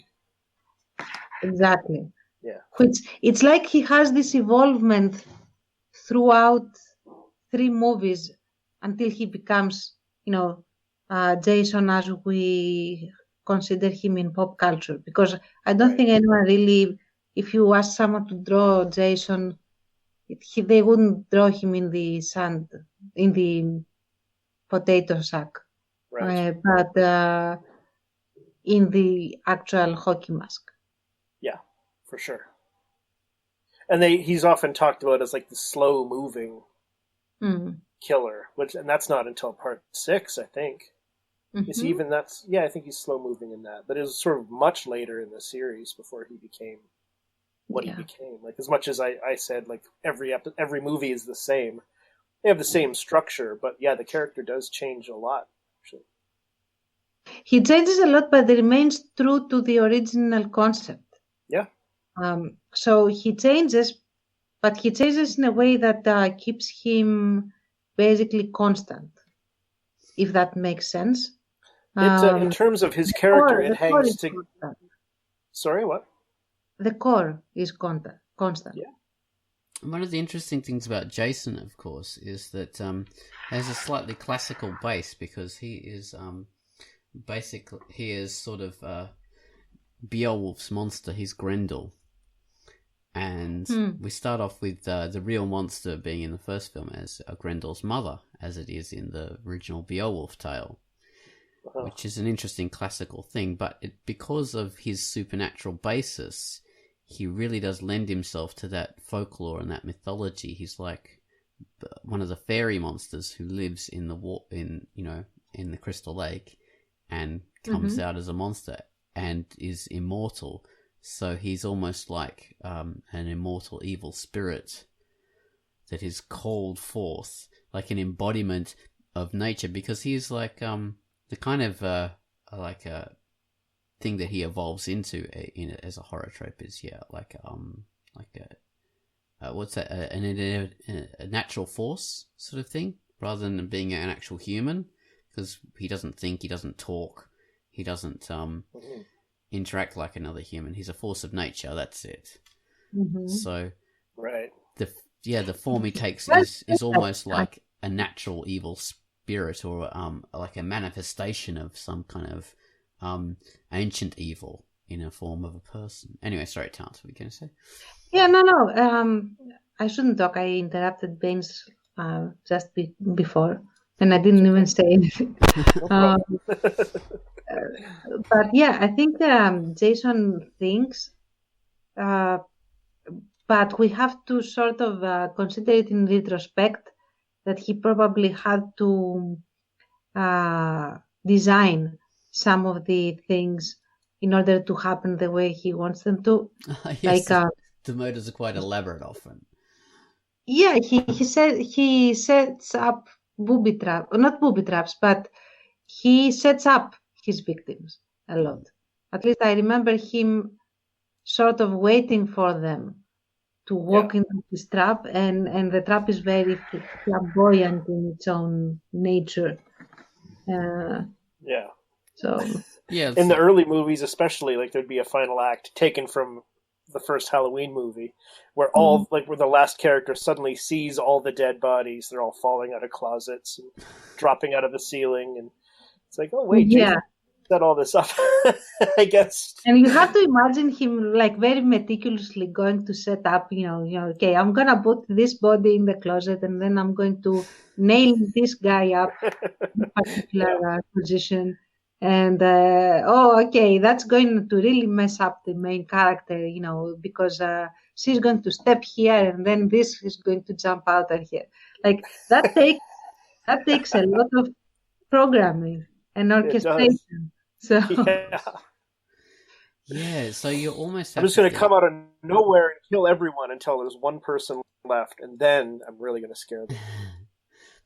Exactly. Yeah. Which it's like he has this evolvement throughout 3 movies until he becomes, Jason as we consider him in pop culture. Because I don't think anyone really, if you ask someone to draw Jason, they wouldn't draw him in the sand, in the potato sack. Right. But in the actual hockey mask. Yeah, for sure. And he's often talked about as like the slow moving killer, and that's not until part 6, I think. Is he even I think he's slow moving in that, but it was sort of much later in the series before he became what he became. Like, as much as I said, like every movie is the same, they have the same structure, but the character does change a lot. Actually, he changes a lot, but he remains true to the original concept. Yeah. So he changes, but he changes in a way that keeps him basically constant, if that makes sense. In terms of his character, it hangs together. Sorry, what? The core is constant. Yeah. One of the interesting things about Jason, of course, is that has a slightly classical base because he is sort of Beowulf's monster. He's Grendel. And we start off with the real monster being in the first film as Grendel's mother, as it is in the original Beowulf tale, which is an interesting classical thing. But because of his supernatural basis, he really does lend himself to that folklore and that mythology. He's like one of the fairy monsters who lives in the Crystal Lake and comes out as a monster and is immortal. So he's almost like an immortal evil spirit that is called forth, like an embodiment of nature, because he's like the kind of like a thing that he evolves into as a horror trope is like a what's that, a natural force sort of thing, rather than being an actual human, because he doesn't think, he doesn't talk, he doesn't interact like another human. He's a force of nature. That's it. Mm-hmm. So Right. the form he takes is almost like a natural evil spirit, or like a manifestation of some kind of ancient evil in a form of a person. Anyway, sorry, Tance, what were you going to say? Yeah, no. I shouldn't talk. I interrupted Baines just before, and I didn't even say anything. No problem. But yeah, I think Jason thinks, but we have to sort of consider it in retrospect that he probably had to design some of the things in order to happen the way he wants them to. Yes, Like, the murders are quite elaborate often. yeah, he sets up not booby traps, but he sets up his victims a lot. At least I remember him sort of waiting for them to walk into his trap, and the trap is very flamboyant in its own nature. Yeah. So Yeah, In the early movies, especially, like there'd be a final act taken from the first Halloween movie, where where the last character suddenly sees all the dead bodies. They're all falling out of closets and dropping out of the ceiling, and it's like, oh wait, yeah. Jason set all this up. I guess. And you have to imagine him like very meticulously going to set up, okay, I'm gonna put this body in the closet, and then I'm going to nail this guy up in a particular position. And okay, that's going to really mess up the main character, because she's going to step here, and then this is going to jump out at here. Like that takes a lot of programming and orchestration. So yeah, so you almost have I'm just going to come out of nowhere and kill everyone until there's one person left, and then I'm really going to scare them.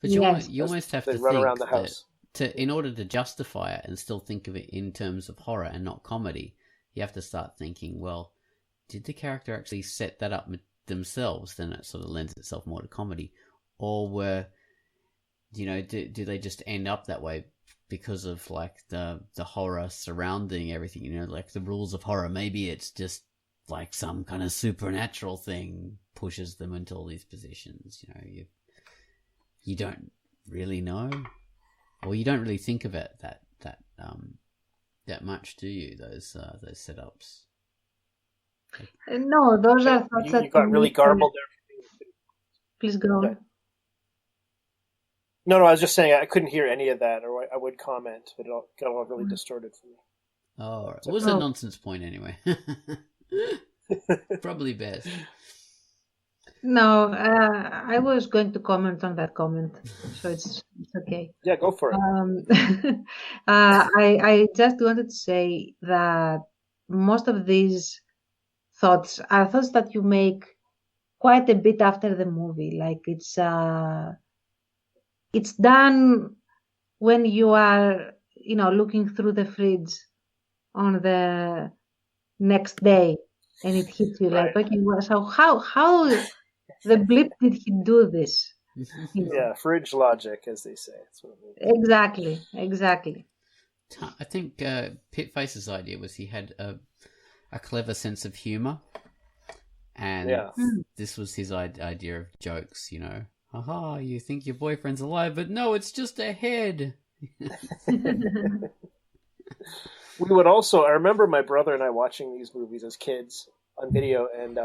But you almost have to run think around the house. in order to justify it and still think of it in terms of horror and not comedy, you have to start thinking, well, did the character actually set that up themselves? Then it sort of lends itself more to comedy. Or do they just end up that way because of like the horror surrounding everything, like the rules of horror? Maybe it's just like some kind of supernatural thing pushes them into all these positions. You don't really know, or you don't really think of it that much, do you? Those setups. No, those are thoughts that you got really garbled there. Please go on. Okay. No, I was just saying I couldn't hear any of that, or I would comment, but it all got all really distorted for me. Oh, it was a nonsense point anyway. Probably best. No, I was going to comment on that comment, so it's okay. Yeah, go for it. I just wanted to say that most of these thoughts are thoughts that you make quite a bit after the movie. Like it's done when you are, looking through the fridge on the next day, and it hits you like, okay, well, so how the blip did he do this? Yeah, fridge logic, as they say. That's what it means. Exactly. I think Pit Face's idea was he had a clever sense of humor, and this was his idea of jokes. Haha, you think your boyfriend's alive, but no, it's just a head. We would also, I remember my brother and I watching these movies as kids on video, and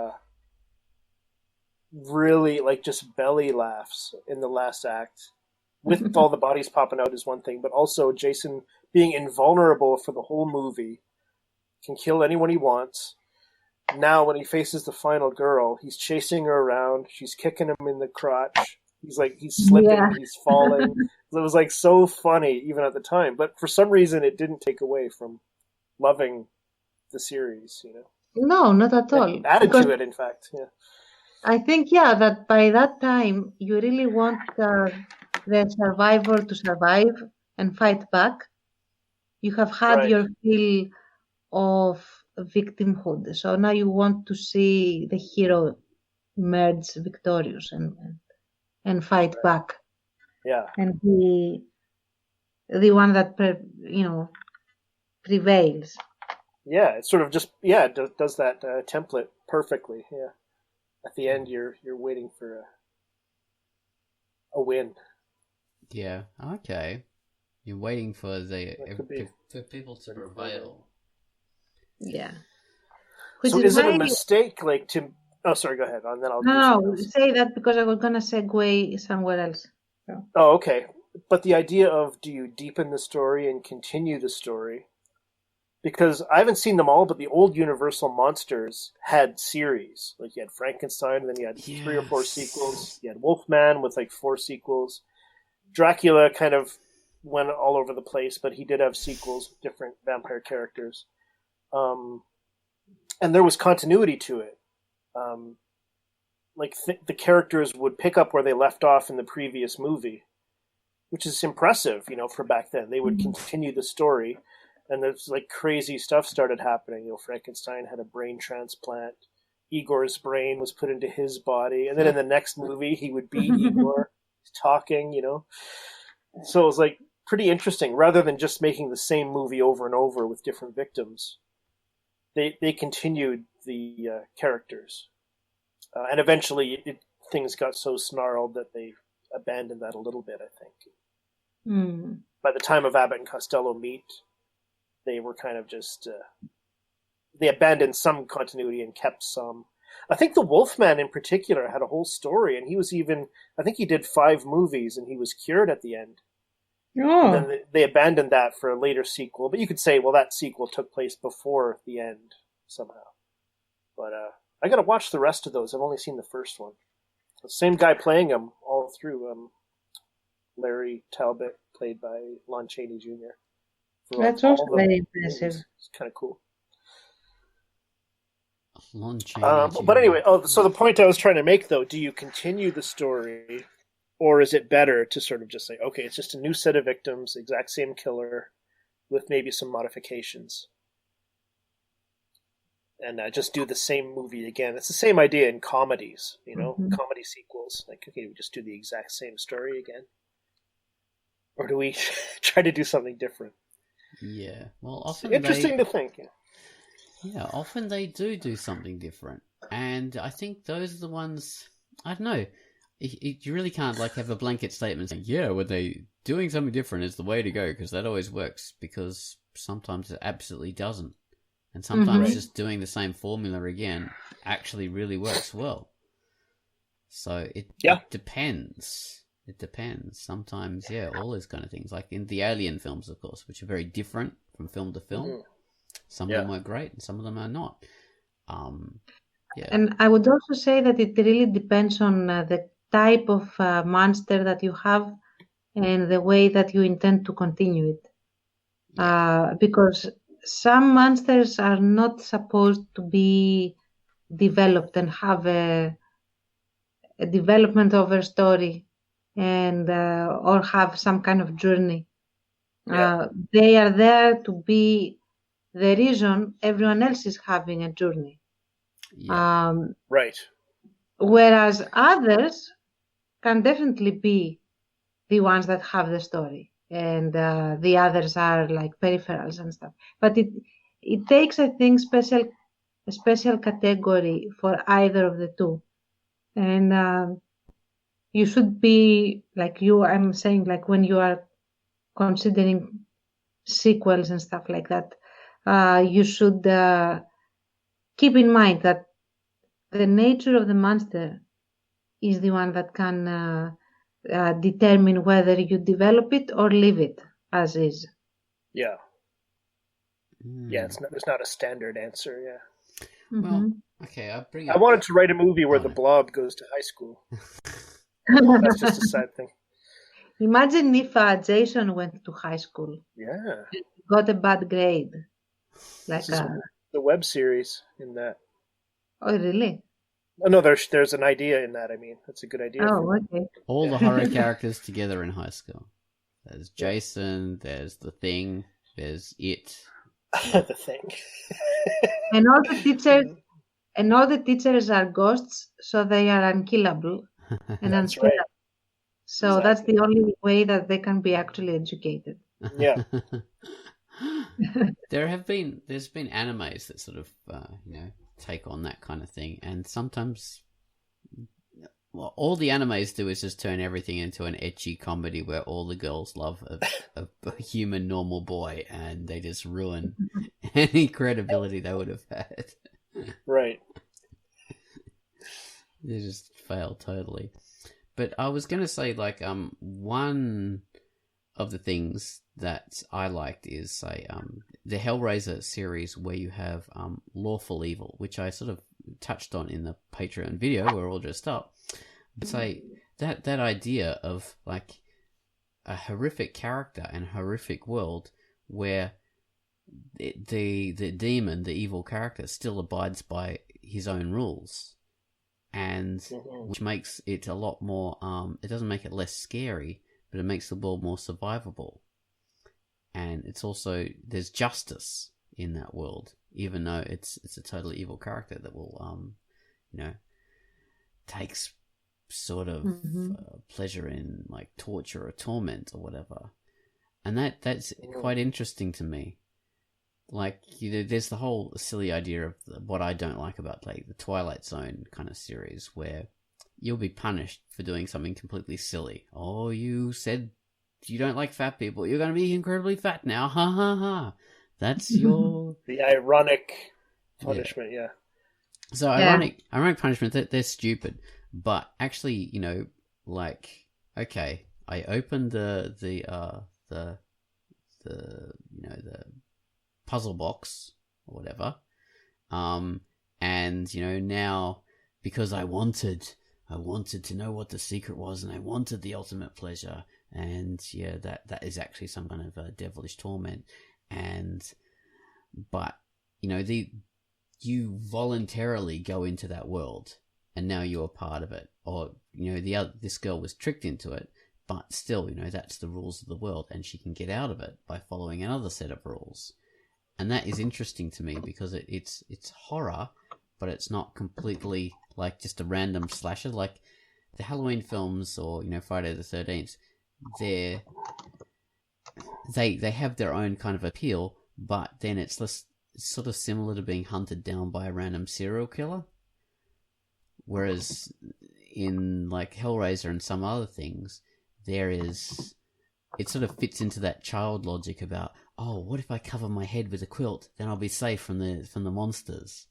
really like just belly laughs in the last act. With all the bodies popping out is one thing, but also Jason being invulnerable for the whole movie, can kill anyone he wants. Now when he faces the final girl, he's chasing her around, she's kicking him in the crotch. He's slipping, he's falling. It was like so funny even at the time, but for some reason it didn't take away from loving the series, No, not at all. Added Because to it, in fact. Yeah. I think, that by that time, you really want the survivor to survive and fight back. You have had Right. your fill of victimhood. So now you want to see the hero emerge victorious and fight back Yeah. and be the one that, prevails. Yeah. It's sort of just it does that template perfectly. Yeah. At the end, you're waiting for a win. Yeah. Okay. You're waiting for for people to prevail. Yeah. Which So is is it a why... mistake, like to? Oh, sorry. Go ahead, and then I'll do No, something else. say that because I was going to segue somewhere else. So. Oh, okay. But the idea of, do you deepen the story and continue the story? Because I haven't seen them all, but the old Universal monsters had series. Like you had Frankenstein, and then you had 3 or 4 sequels. You had Wolfman with like 4 sequels. Dracula kind of went all over the place, but he did have sequels with different vampire characters. And there was continuity to it. The characters would pick up where they left off in the previous movie, which is impressive, for back then. They would continue the story, and there's like crazy stuff started happening. Frankenstein had a brain transplant. Igor's brain was put into his body, and then in the next movie he would be Igor talking. So it was like pretty interesting. Rather than just making the same movie over and over with different victims, they continued the characters. And eventually things got so snarled that they abandoned that a little bit, I think. By the time of Abbott and Costello Meet, they were kind of just... they abandoned some continuity and kept some. I think the Wolfman in particular had a whole story, and he was even... I think he did 5 movies, and he was cured at the end. Oh. And then they abandoned that for a later sequel. But you could say, well, that sequel took place before the end, somehow. But I got to watch the rest of those. I've only seen the first one. The same guy playing him all through. Larry Talbot, played by Lon Chaney Jr. That's also very impressive. It's kind of cool. Lon Chaney Jr. But anyway, so the point I was trying to make, though, do you continue the story, or is it better to sort of just say, okay, it's just a new set of victims, exact same killer, with maybe some modifications? And just do the same movie again. It's the same idea in comedies, comedy sequels. Like, okay, we just do the exact same story again? Or do we try to do something different? Yeah, well, often interesting to think. Yeah, often they do something different. And I think those are the ones, I don't know, you really can't have a blanket statement saying, yeah, when they doing something different is the way to go, because that always works, because sometimes it absolutely doesn't. And sometimes just doing the same formula again actually really works well. So it depends. It depends. Sometimes, all those kind of things. Like in the Alien films, of course, which are very different from film to film. Some of them are great and some of them are not. And I would also say that it really depends on the type of monster that you have and the way that you intend to continue it. Because some monsters are not supposed to be developed and have a development of a story and or have some kind of journey. They are there to be the reason everyone else is having a journey. Right. Whereas others can definitely be the ones that have the story, and the others are like peripherals and stuff. But it takes, I think, a special category for either of the two. And you should be I'm saying, like when you are considering sequels and stuff like that, you should keep in mind that the nature of the monster is the one that can determine whether you develop it or leave it as is. Yeah. Yeah, there's not a standard answer, Well, okay, I wanted to write a movie where the Blob goes to high school. That's just a sad thing. Imagine if Jason went to high school. Yeah. Got a bad grade. The web series in that. Oh, really? Oh no, there's an idea in that. I mean, that's a good idea. Oh, okay. All the horror characters together in high school. There's Jason, there's The Thing, there's It. The Thing. And all the teachers are ghosts, so they are unkillable and That's unspeakable. right. So that's the only way that they can be actually educated. Yeah. There's been animes that sort of take on that kind of thing, and sometimes all the animes do is just turn everything into an ecchi comedy where all the girls love a human normal boy, and they just ruin any credibility they would have had. Right. They just fail totally. But I was going to say, like, one of the things that I liked is, say, the Hellraiser series where you have lawful evil, which I sort of touched on in the Patreon video. We're all dressed up. But say that idea of like a horrific character and horrific world where the demon, the evil character, still abides by his own rules, and which makes it a lot more. It doesn't make it less scary, but it makes the world more survivable. And it's also, there's justice in that world, even though it's a totally evil character that will takes sort of pleasure in like torture or torment or whatever. And that's quite interesting to me. Like, there's the whole silly idea of what I don't like about like the Twilight Zone kind of series, where you'll be punished for doing something completely silly. Oh, you said you don't like fat people, you're going to be incredibly fat now. Ha ha ha. That's your... The ironic punishment, yeah. So ironic punishment, they're stupid. But actually, like, okay, I opened the puzzle box or whatever, and now, because I wanted to know what the secret was, and I wanted the ultimate pleasure, and that is actually some kind of devilish torment, but you voluntarily go into that world, and now you're part of it, or this girl was tricked into it, but still, that's the rules of the world, and she can get out of it by following another set of rules. And that is interesting to me because it's horror, but it's not completely like just a random slasher. Like the Halloween films or Friday the 13th, they have their own kind of appeal, but then it's sort of similar to being hunted down by a random serial killer. Whereas in like Hellraiser and some other things, it sort of fits into that child logic about, oh, what if I cover my head with a quilt? Then I'll be safe from the monsters.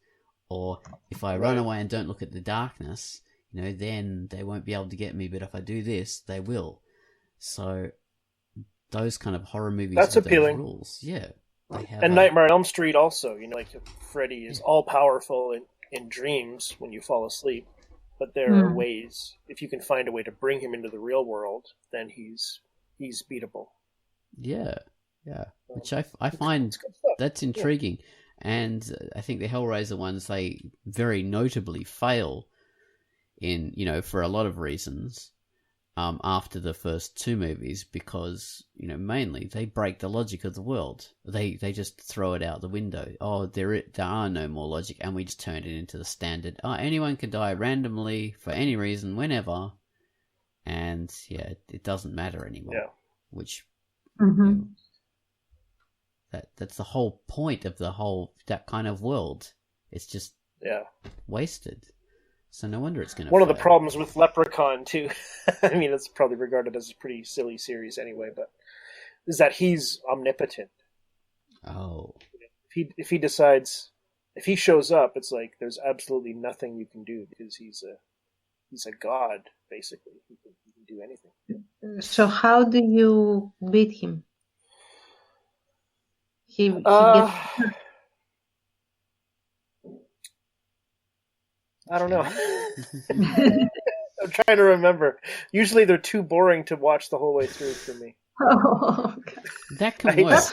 Or if I run away and don't look at the darkness, then they won't be able to get me. But if I do this, they will. So those kind of horror movies, that's with appealing. Those rules, yeah. They have and Nightmare on Elm Street also, like Freddy is all powerful in dreams when you fall asleep. But there are ways, if you can find a way to bring him into the real world, then he's beatable. Yeah. Which I find that's intriguing. And I think the Hellraiser ones, they very notably fail in, for a lot of reasons, after the first two movies, because, mainly they break the logic of the world. They just throw it out the window. Oh, there are no more logic, and we just turn it into the standard. Oh, anyone can die randomly for any reason, whenever. And, it doesn't matter anymore. Yeah. Which... That's the whole point of that kind of world. It's just wasted. So no wonder it's going to One of the problems with Leprechaun, too, I mean, it's probably regarded as a pretty silly series anyway, but is that he's omnipotent. Oh. If he decides, if he shows up, it's like there's absolutely nothing you can do because he's a god, basically. He can do anything. So how do you beat him? He gets... I don't know. I'm trying to remember. Usually they're too boring to watch the whole way through for me. Oh, okay. That can work.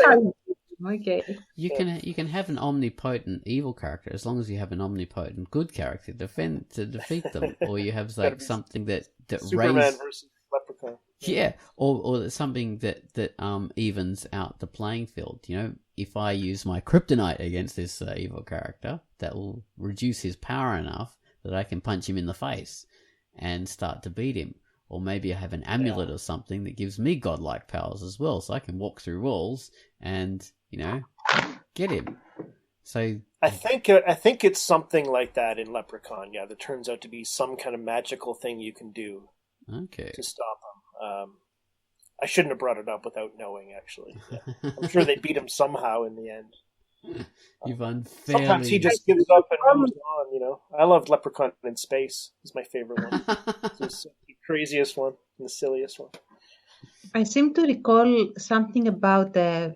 Okay. You can have an omnipotent evil character as long as you have an omnipotent good character to defeat them, or you have like something that Superman raises. versus Leprechaun. Yeah, or something that evens out the playing field. You know, if I use my kryptonite against this evil character, that will reduce his power enough that I can punch him in the face and start to beat him. Or maybe I have an amulet or something that gives me godlike powers as well, so I can walk through walls and, you know, get him. So I think it's something like that in Leprechaun. Yeah, that turns out to be some kind of magical thing you can do to stop him. I shouldn't have brought it up without knowing. Actually, yeah. I'm sure they beat him somehow in the end. You've unfairly... Sometimes he just gives up and moves on. You know, I loved Leprechaun in Space. It's my favorite one. It's the craziest one and the silliest one. I seem to recall something about a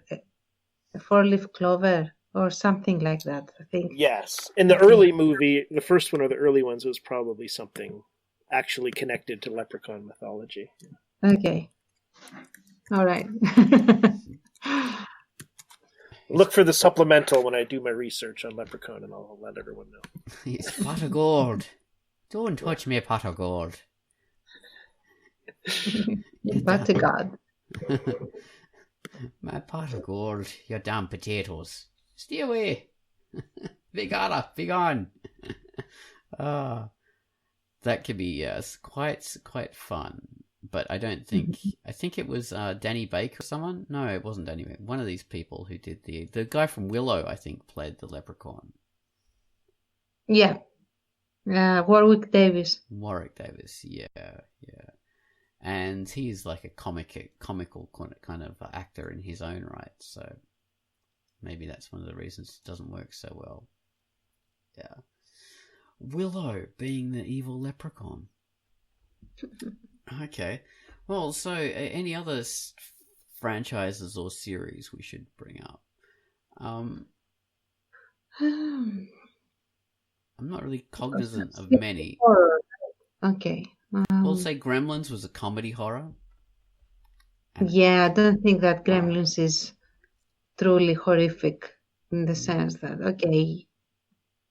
four-leaf clover or something like that. I think. Yes, in the early movie, the first one of the early ones was probably something actually connected to Leprechaun mythology. Okay. All right. Look for the supplemental when I do my research on Leprechaun, and I'll let everyone know. It's pot of gold. Don't touch me, pot of gold. But to God. My pot of gold, you damn potatoes. Stay away. Be gone. That could be quite fun. But I don't think... I think it was Danny Baker or someone? No, it wasn't Danny Baker. One of these people who did the guy from Willow, I think, played the leprechaun. Yeah. Warwick Davis. Warwick Davis, yeah. And he's like a comical kind of actor in his own right, so maybe that's one of the reasons it doesn't work so well. Yeah. Willow being the evil leprechaun. Okay. Well, so any other franchises or series we should bring up? I'm not really cognizant of many. Okay. We'll say Gremlins was a comedy horror. Yeah, I don't think that Gremlins is truly horrific in the sense that, okay,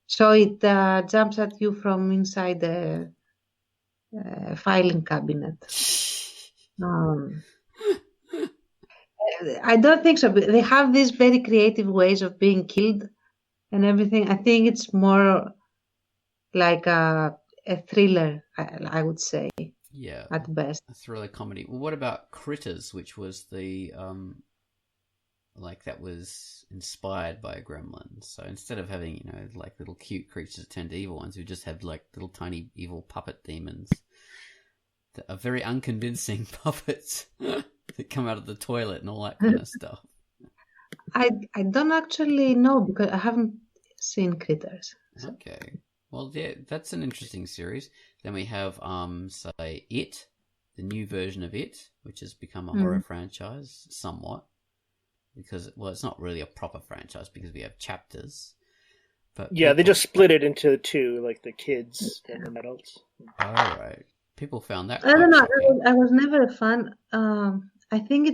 so it jumps at you from inside the filing cabinet. I don't think so. They have these very creative ways of being killed and everything. I think it's more like a thriller, I would say. Yeah, at best. A thriller comedy. Well, what about Critters, which was the that was inspired by Gremlins? So instead of having like little cute creatures that turn to evil ones, we just have like little tiny evil puppet demons that are very unconvincing puppets that come out of the toilet and all that kind of stuff. I don't actually know because I haven't seen Critters. So. Okay. Well, yeah, that's an interesting series. Then we have, say, It, the new version of It, which has become a horror franchise, somewhat. Because, well, it's not really a proper franchise because we have chapters. But yeah, they just split it into two, like the kids and the adults. Oh, right. People found that I don't know. shocking. I was never a fan. I think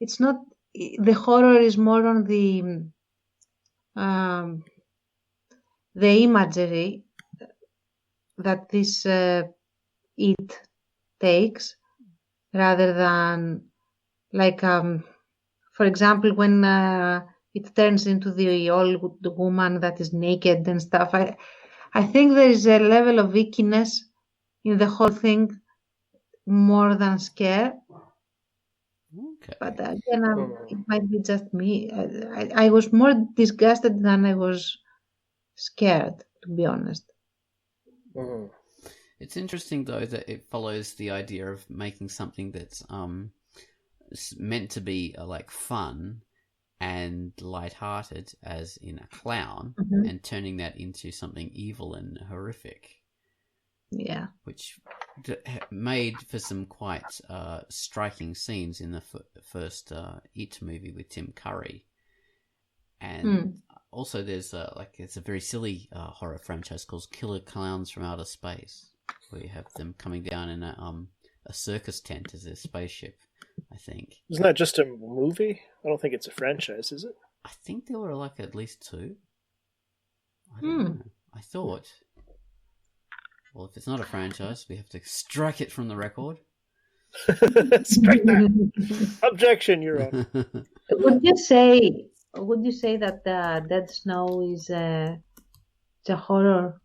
it's not... The horror is more on the imagery that this It takes, rather than like for example when it turns into the old woman that is naked and stuff. I think there is a level of ickiness in the whole thing more than scare. Okay. But again, it might be just me. I was more disgusted than I was scared, to be honest. Mm-hmm. It's interesting though that it follows the idea of making something that's meant to be like fun and light-hearted, as in a clown, and turning that into something evil and horrific. Yeah, which made for some quite striking scenes in the first It movie with Tim Curry. And also there's it's a very silly horror franchise called Killer Clowns from Outer Space, where you have them coming down in a circus tent as a spaceship, I think. Isn't that just a movie? I don't think it's a franchise, is it? I think there were like at least 2. I don't know. I thought. Well, if it's not a franchise, we have to strike it from the record. Strike that. Objection, Your Honor. Would you say that Dead Snow is it's a horror?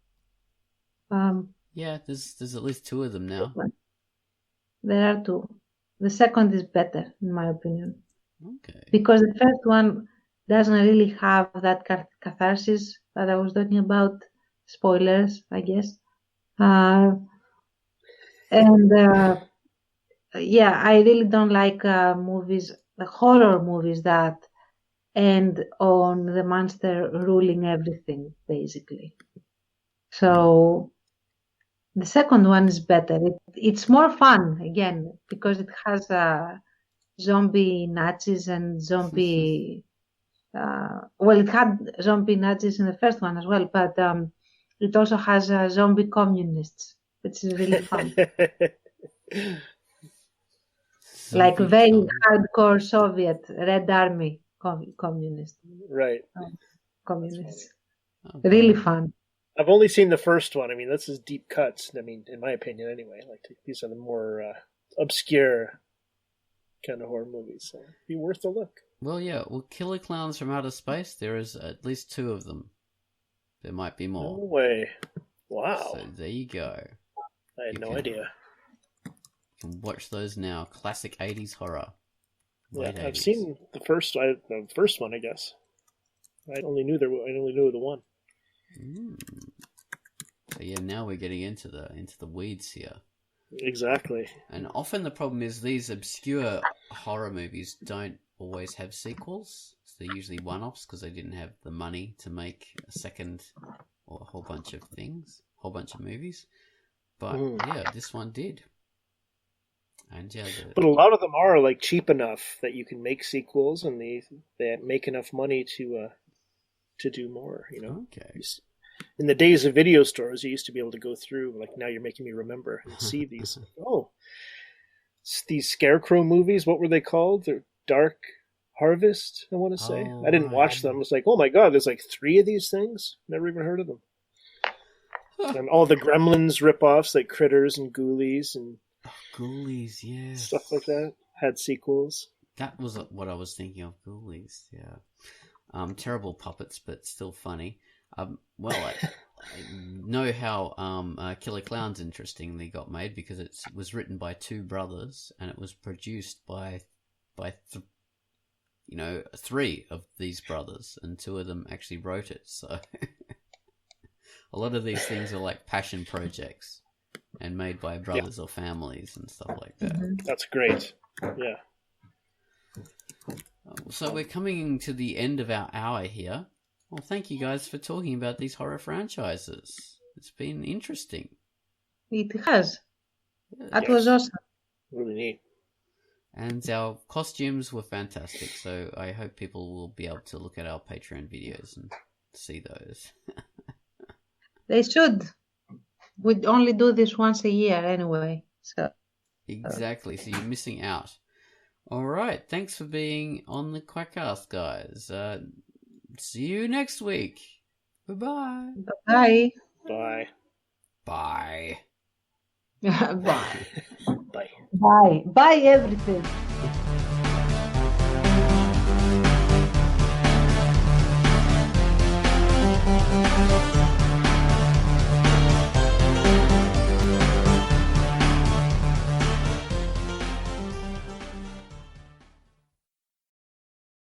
Yeah, there's at least 2 of them now. There are 2. The second is better, in my opinion, Okay. because the first one doesn't really have that catharsis that I was talking about. Spoilers, I guess. Yeah, I really don't like movies, the horror movies that end on the monster ruling everything, basically. So the second one is better. It's more fun, again, because it has zombie Nazis and zombie... well, it had zombie Nazis in the first one as well, but it also has zombie communists, which is really fun. Like very hardcore Soviet Red Army communist. Right. Communists. Okay. Really fun. I've only seen the first one. I mean, this is deep cuts. I mean, in my opinion, anyway. Like these are the more obscure kind of horror movies. So it'd be worth a look. Well, yeah. Well, Killer Clowns from Outer Space. There is at least 2 of them. There might be more. No way! Wow. So there you go. I had no idea. You can watch those now. Classic 80s horror. Yeah, Late I've 80s. seen the first one, I guess. I only knew the one. So yeah, now we're getting into the weeds here. Exactly. And often the problem is these obscure horror movies don't always have sequels. So they're usually one-offs because they didn't have the money to make a second or a whole bunch of movies. But yeah, this one did. And yeah, but a lot of them are like cheap enough that you can make sequels, and they make enough money to do more. You know. Okay. In the days of video stores, you used to be able to go through, like now you're making me remember, and see these. These Scarecrow movies. What were they called? They're Dark Harvest, I want to say. I didn't watch them. I was like, oh my god, there's like 3 of these things. Never even heard of them. And all the Gremlins ripoffs, like Critters and Ghoulies and Ghoulies, yeah, stuff like that, had sequels. That was what I was thinking of. Ghoulies, yeah. Terrible puppets, but still funny. Well, I know how Killer Clown's interestingly got made because it was written by 2 brothers and it was produced by 3 of these brothers, and 2 of them actually wrote it. So a lot of these things are like passion projects and made by brothers or families and stuff like that. That's great. Yeah. So we're coming to the end of our hour here. Well, thank you guys for talking about these horror franchises. It's been interesting. It has. That was awesome. Really neat. And our costumes were fantastic, so I hope people will be able to look at our Patreon videos and see those. They should. We only do this once a year anyway. So Exactly, so you're missing out. All right, thanks for being on the QUACKCAST, guys. See you next week. Bye-bye. Bye. Bye. Bye. Bye. Bye. Bye. Bye everything.